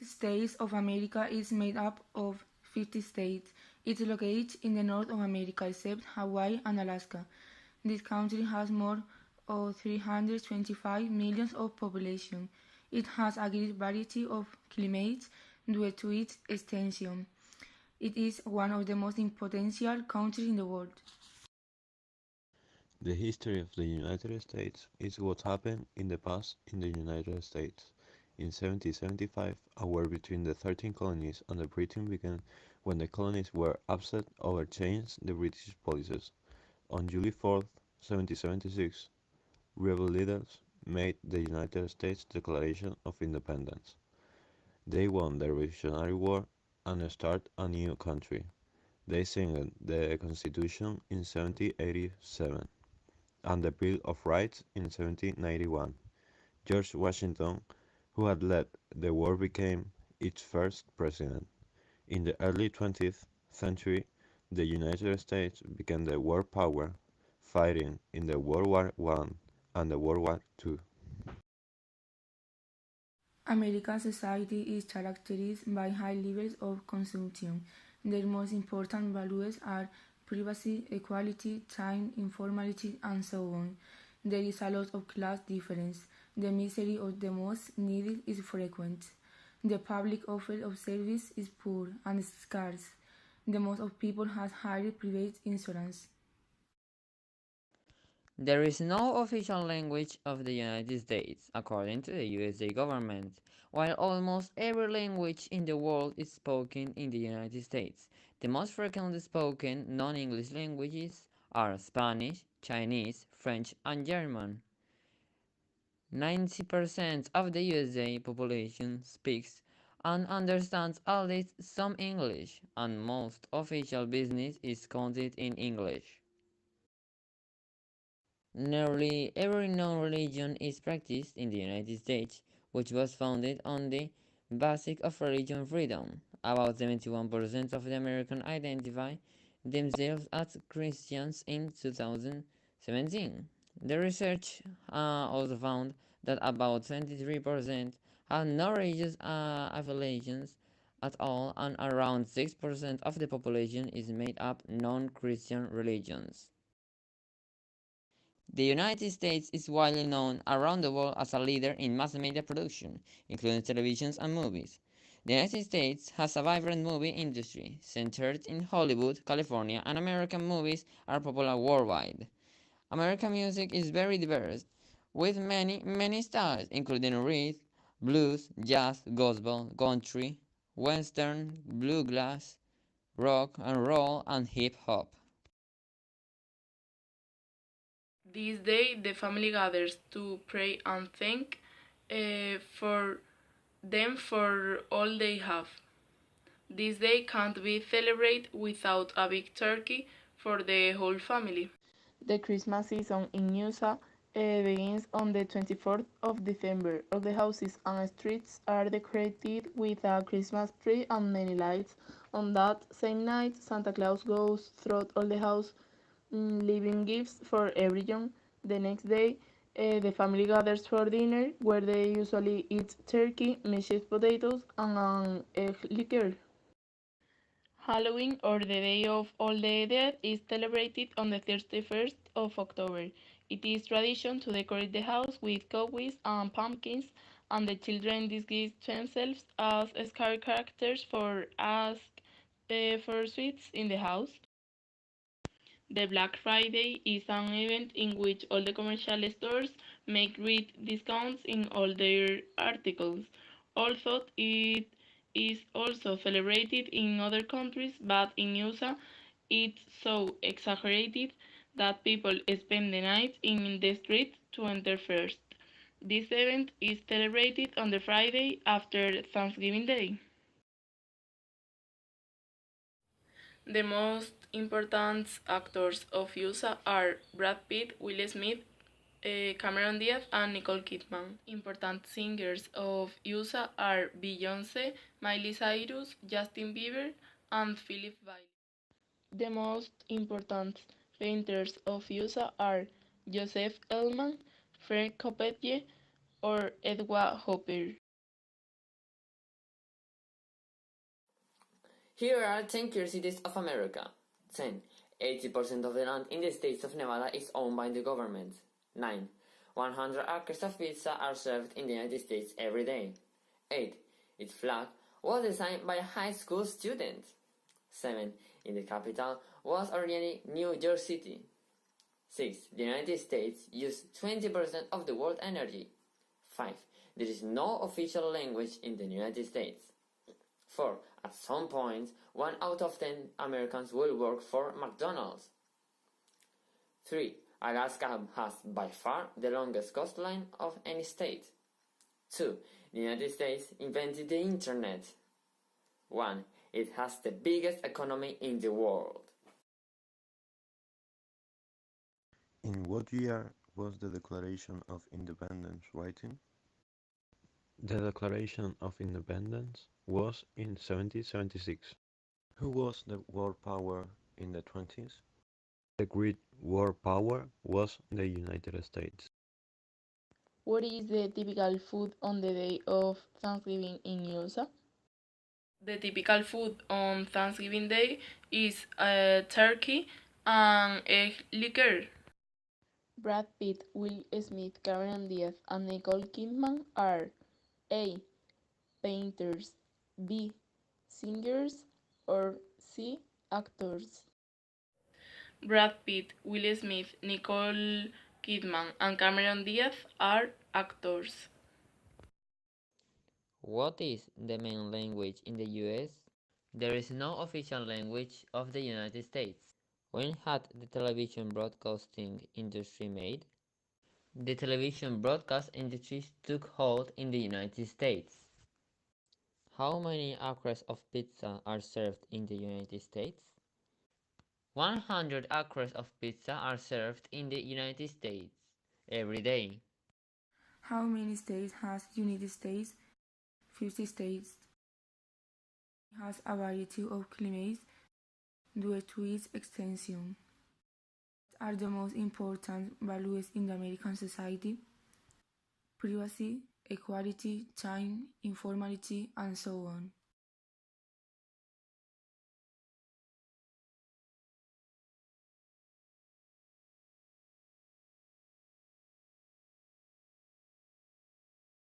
United States of America is made up of 50 states. It's located in the north of America except Hawaii and Alaska. This country has more of 325 million of population. It has a great variety of climates due to its extension. It is one of the most potential countries in the world. The history of the United States is what happened in the past in the United States. In 1775, a war between the 13 colonies under Britain began when the colonies were upset over changed the British policies. On July 4, 1776, rebel leaders made the United States Declaration of Independence. They won the Revolutionary War and started a new country. They signed the Constitution in 1787 and the Bill of Rights in 1791. George Washington, who had led the war, became its first president. In the early 20th century, the United States became the world power, fighting in the World War I and the World War II. American society is characterized by high levels of consumption. Their most important values are privacy, equality, time, informality, and so on. There is a lot of class difference. The misery of the most needy is frequent. The public offer of service is poor and scarce. The most of people has higher private insurance. There is no official language of the United States, according to the USA government, while almost every language in the world is spoken in the United States. The most frequently spoken non-English languages are Spanish, Chinese, French, and German. 90% of the USA population speaks and understands at least some English, and most official business is conducted in English. Nearly every known religion is practiced in the United States, which was founded on the basis of religion freedom. About 71% of the Americans identify themselves as Christians in 2017. The research also found that about 23% have no religious affiliations at all, and around 6% of the population is made up non-Christian religions. The United States is widely known around the world as a leader in mass media production, including television and movies. The United States has a vibrant movie industry, centered in Hollywood, California, and American movies are popular worldwide. American music is very diverse, with many styles, including rhythm, blues, jazz, gospel, country, western, bluegrass, rock and roll, and hip hop. This day, the family gathers to pray and thank for them for all they have. This day can't be celebrated without a big turkey for the whole family. The Christmas season in USA begins on the 24th of December. All the houses and streets are decorated with a Christmas tree and many lights. On that same night, Santa Claus goes through all the house leaving gifts for everyone. The next day, the family gathers for dinner, where they usually eat turkey, mashed potatoes, and an egg liquor. Halloween, or the Day of All the Dead, is celebrated on the 31st of October. It is tradition to decorate the house with cowboys and pumpkins, and the children disguise themselves as scary characters for ask for sweets in the house. The Black Friday is an event in which all the commercial stores make great discounts in all their articles. Although it is also celebrated in other countries, but in USA it's so exaggerated that people spend the night in the street to enter first. This event is celebrated on the Friday after Thanksgiving Day. The most important actors of USA are Brad Pitt, Will Smith, Cameron Diaz, and Nicole Kidman. Important singers of USA are Beyoncé, Miley Cyrus, Justin Bieber, and Philip Bailey. The most important painters of USA are Joseph Elman, Frank Coppetti, or Edward Hopper. Here are 10 curiosities of America. 10. 80% of the land in the states of Nevada is owned by the government. 9. 100 acres of pizza are served in the United States every day. 8. Its flag was designed by a high school student. 7. In the capital was originally New York City. 6. The United States uses 20% of the world energy. 5. There is no official language in the United States. 4. At some point, 1 out of 10 Americans will work for McDonald's. 3. Alaska has by far the longest coastline of any state. 2. The United States invented the Internet. 1. It has the biggest economy in the world. In what year was the Declaration of Independence written? The Declaration of Independence was in 1776. Who was the world power in the 20s? The great world power was the United States. What is the typical food on the day of Thanksgiving in USA? The typical food on Thanksgiving Day is turkey and egg liquor. Brad Pitt, Will Smith, Cameron Diaz, and Nicole Kidman are A. Painters, B. Singers, or C. Actors. Brad Pitt, Will Smith, Nicole Kidman, and Cameron Diaz are actors. What is the main language in the US? There is no official language of the United States. When had the television broadcasting industry made? The television broadcast industry took hold in the United States. How many acres of pizza are served in the United States? 100 acres of pizza are served in the United States every day. How many states has United States? 50 states. It has a variety of climates due to its extension. What are the most important values in the American society? Privacy, equality, time, informality, and so on.